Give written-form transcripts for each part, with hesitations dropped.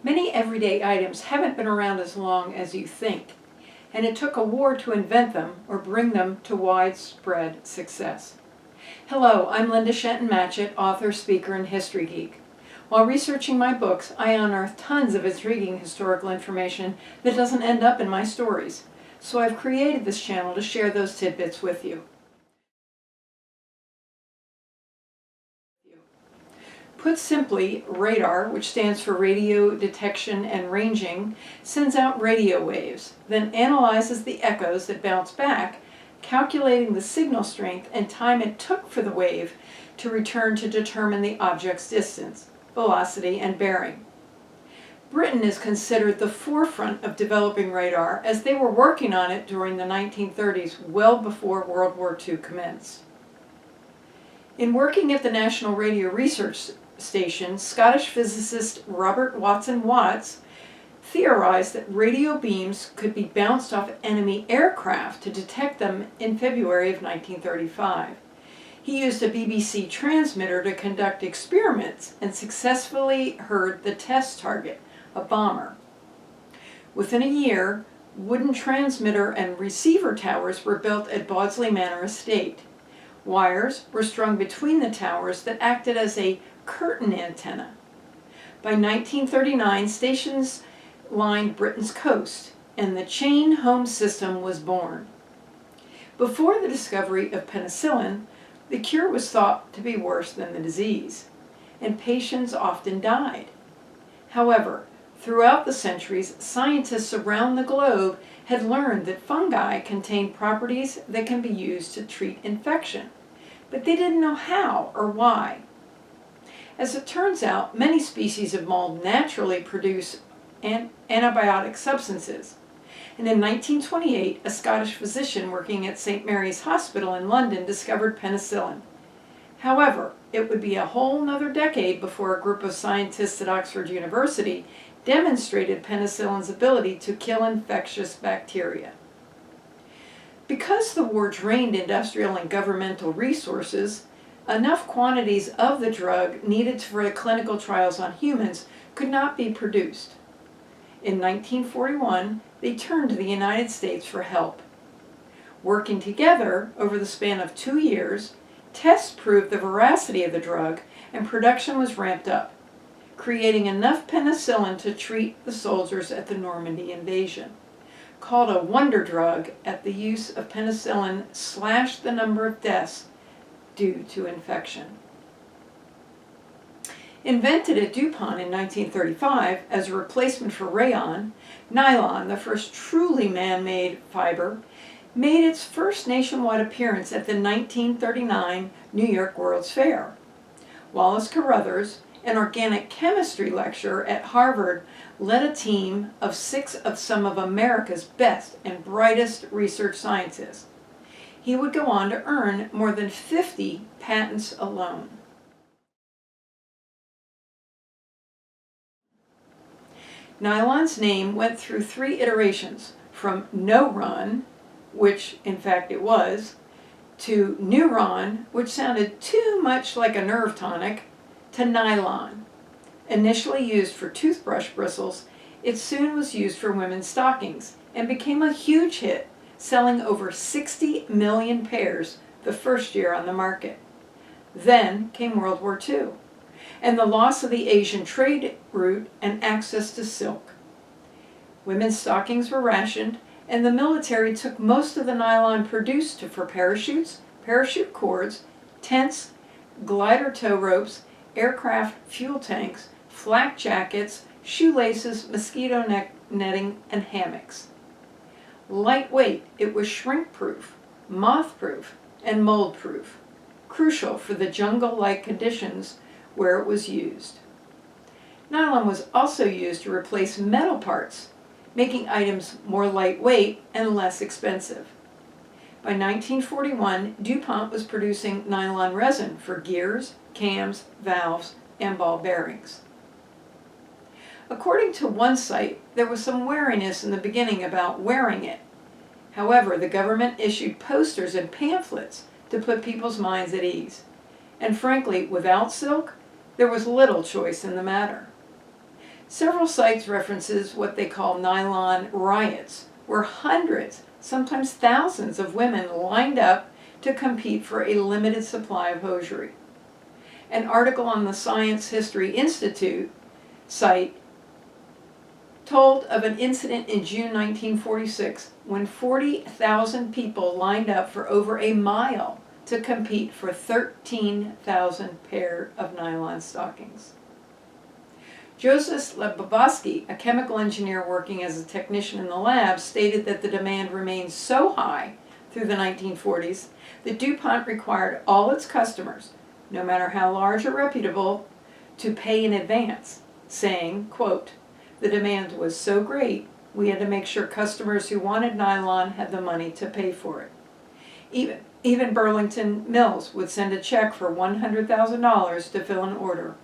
Many everyday items haven't been around as long as you think, and it took a war to invent them or bring them to widespread success. Hello, I'm Linda Shenton-Matchett, author, speaker, and history geek. While researching my books, I unearth tons of intriguing historical information that doesn't end up in my stories, so I've created this channel to share those tidbits with you. Put simply, radar, which stands for radio detection and ranging, sends out radio waves, then analyzes the echoes that bounce back, calculating the signal strength and time it took for the wave to return to determine the object's distance, velocity, and bearing. Britain is considered the forefront of developing radar, as they were working on it during the 1930s, well before World War II commenced. In working at the National Radio Research Station, Scottish physicist Robert Watson Watts theorized that radio beams could be bounced off enemy aircraft to detect them in February of 1935. He used a BBC transmitter to conduct experiments and successfully heard the test target, a bomber. Within a year, wooden transmitter and receiver towers were built at Bawdsley Manor Estate. Wires were strung between the towers that acted as a curtain antenna. By 1939, stations lined Britain's coast, and the chain home system was born. Before the discovery of penicillin, the cure was thought to be worse than the disease, and patients often died. However, throughout the centuries, scientists around the globe had learned that fungi contain properties that can be used to treat infection, but they didn't know how or why. As it turns out, many species of mold naturally produce antibiotic substances. And in 1928, a Scottish physician working at St. Mary's Hospital in London discovered penicillin. However, it would be a whole nother decade before a group of scientists at Oxford University demonstrated penicillin's ability to kill infectious bacteria. Because the war drained industrial and governmental resources, enough quantities of the drug needed for the clinical trials on humans could not be produced. In 1941, they turned to the United States for help. Working together over the span of 2 years, tests proved the veracity of the drug and production was ramped up, creating enough penicillin to treat the soldiers at the Normandy invasion. Called a wonder drug, at the use of penicillin slashed the number of deaths due to infection. Invented at DuPont in 1935 as a replacement for rayon, nylon, the first truly man-made fiber, made its first nationwide appearance at the 1939 New York World's Fair. Wallace Carruthers, an organic chemistry lecturer at Harvard, led a team of 6 of some of America's best and brightest research scientists. He would go on to earn more than 50 patents alone. Nylon's name went through 3 iterations, from no-run, which in fact it was, to neuron, which sounded too much like a nerve tonic, to nylon. Initially used for toothbrush bristles, it soon was used for women's stockings and became a huge hit, selling over 60 million pairs the first year on the market. Then came World War II, and the loss of the Asian trade route and access to silk. Women's stockings were rationed, and the military took most of the nylon produced for parachutes, parachute cords, tents, glider tow ropes, aircraft fuel tanks, flak jackets, shoelaces, mosquito netting, and hammocks. Lightweight, it was shrink-proof, moth-proof, and mold-proof, crucial for the jungle-like conditions where it was used. Nylon was also used to replace metal parts, making items more lightweight and less expensive. By 1941, DuPont was producing nylon resin for gears, cams, valves, and ball bearings. According to one site, there was some wariness in the beginning about wearing it. However, the government issued posters and pamphlets to put people's minds at ease. And frankly, without silk, there was little choice in the matter. Several sites references what they call nylon riots, where hundreds, sometimes thousands of women lined up to compete for a limited supply of hosiery. An article on the Science History Institute site told of an incident in June 1946 when 40,000 people lined up for over a mile to compete for 13,000 pair of nylon stockings. Joseph Lebowski, a chemical engineer working as a technician in the lab, stated that the demand remained so high through the 1940s that DuPont required all its customers, no matter how large or reputable, to pay in advance, saying, quote, "The demand was so great, we had to make sure customers who wanted nylon had the money to pay for it." Even Burlington Mills would send a check for $100,000 to fill an order.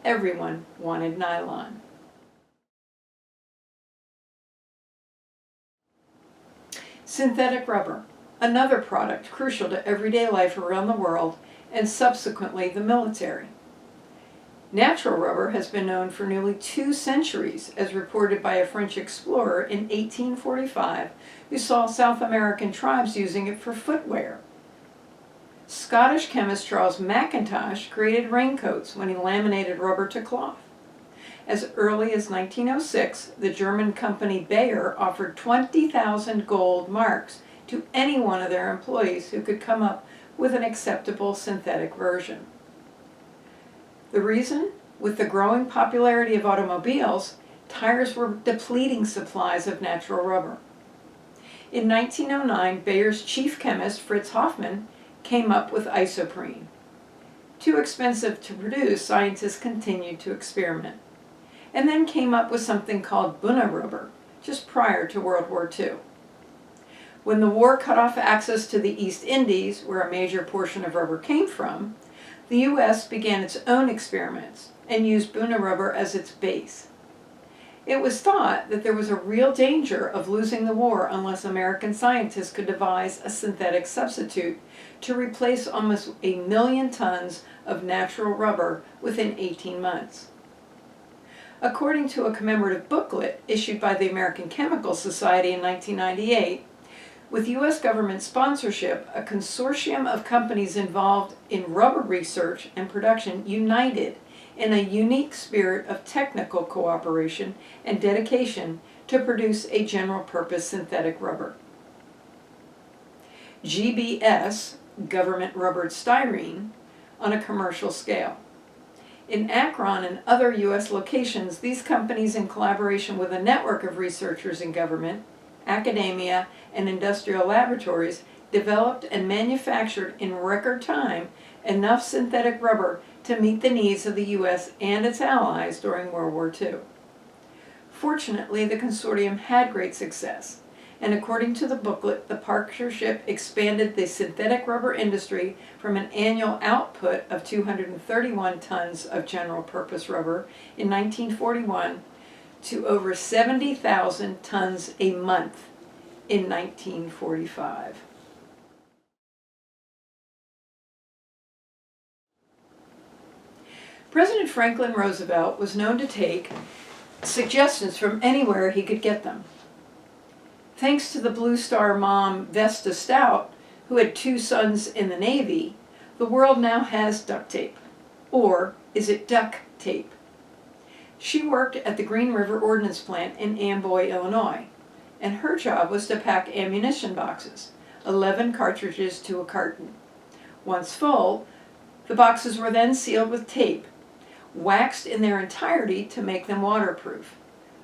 Everyone wanted nylon. Synthetic rubber, another product crucial to everyday life around the world and subsequently the military. Natural rubber has been known for nearly 2 centuries, as reported by a French explorer in 1845 who saw South American tribes using it for footwear. Scottish chemist Charles Mackintosh created raincoats when he laminated rubber to cloth. As early as 1906, the German company Berger offered 20,000 gold marks to any one of their employees who could come up with an acceptable synthetic version. The reason? With the growing popularity of automobiles, tires were depleting supplies of natural rubber. In 1909, Bayer's chief chemist, Fritz Hoffmann, came up with isoprene. Too expensive to produce, scientists continued to experiment, and then came up with something called Buna rubber, just prior to World War II. When the war cut off access to the East Indies, where a major portion of rubber came from, the U.S. began its own experiments and used Buna rubber as its base. It was thought that there was a real danger of losing the war unless American scientists could devise a synthetic substitute to replace almost 1 million tons of natural rubber within 18 months. According to a commemorative booklet issued by the American Chemical Society in 1998, with U.S. government sponsorship, a consortium of companies involved in rubber research and production united in a unique spirit of technical cooperation and dedication to produce a general-purpose synthetic rubber. GBS, government rubbered styrene, on a commercial scale. In Akron and other U.S. locations, these companies, in collaboration with a network of researchers in government, academia, and industrial laboratories, developed and manufactured in record time enough synthetic rubber to meet the needs of the U.S. and its allies during World War II. Fortunately, the consortium had great success, and according to the booklet, the partnership expanded the synthetic rubber industry from an annual output of 231 tons of general-purpose rubber in 1941 to over 70,000 tons a month in 1945. President Franklin Roosevelt was known to take suggestions from anywhere he could get them. Thanks to the Blue Star mom Vesta Stout, who had 2 sons in the Navy, the world now has duct tape. Or is it duct tape? She worked at the Green River Ordnance Plant in Amboy, Illinois, and her job was to pack ammunition boxes, 11 cartridges to a carton. Once full, the boxes were then sealed with tape, waxed in their entirety to make them waterproof.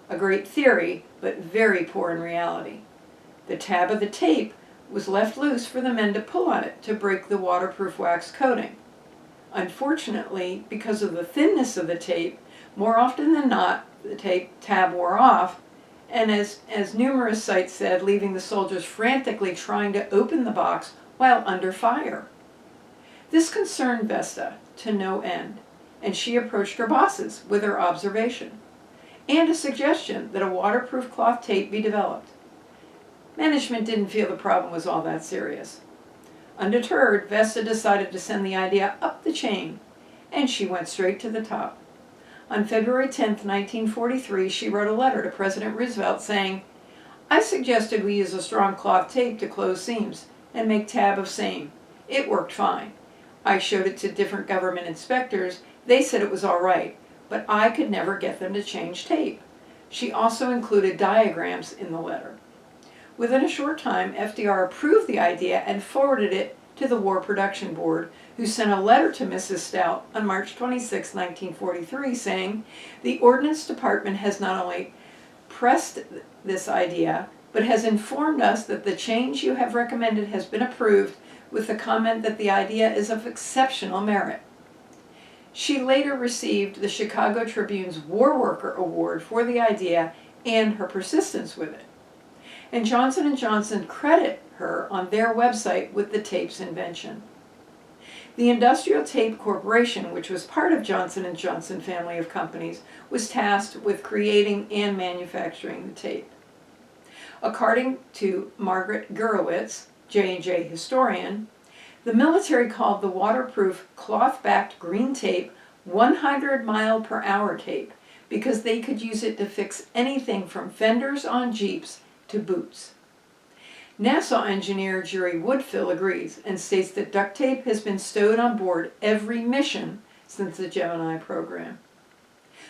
A great theory, but very poor in reality. The tab of the tape was left loose for the men to pull on it to break the waterproof wax coating. Unfortunately, because of the thinness of the tape, more often than not, the tab wore off, and as numerous sites said, leaving the soldiers frantically trying to open the box while under fire. This concerned Vesta to no end, and she approached her bosses with her observation and a suggestion that a waterproof cloth tape be developed. Management didn't feel the problem was all that serious. Undeterred, Vesta decided to send the idea up the chain, and she went straight to the top. On February 10, 1943, she wrote a letter to President Roosevelt saying, "I suggested we use a strong cloth tape to close seams and make tab of same. It worked fine. I showed it to different government inspectors. They said it was all right, but I could never get them to change tape." She also included diagrams in the letter. Within a short time, FDR approved the idea and forwarded it to the War Production Board, who sent a letter to Mrs. Stout on March 26, 1943, saying, "The Ordnance Department has not only pressed this idea, but has informed us that the change you have recommended has been approved, with the comment that the idea is of exceptional merit." She later received the Chicago Tribune's War Worker Award for the idea and her persistence with it. And Johnson & Johnson credit her on their website with the tape's invention. The Industrial Tape Corporation, which was part of Johnson & Johnson family of companies, was tasked with creating and manufacturing the tape. According to Margaret Gurewitz, J&J historian, the military called the waterproof cloth-backed green tape 100-mile-per-hour tape because they could use it to fix anything from fenders on Jeeps to boots. NASA engineer Jerry Woodfill agrees and states that duct tape has been stowed on board every mission since the Gemini program.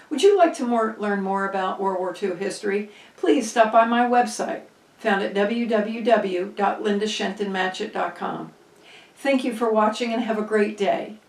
Would you like to learn more about World War II history? Please stop by my website, found at www.lindashentonmatchett.com. Thank you for watching and have a great day.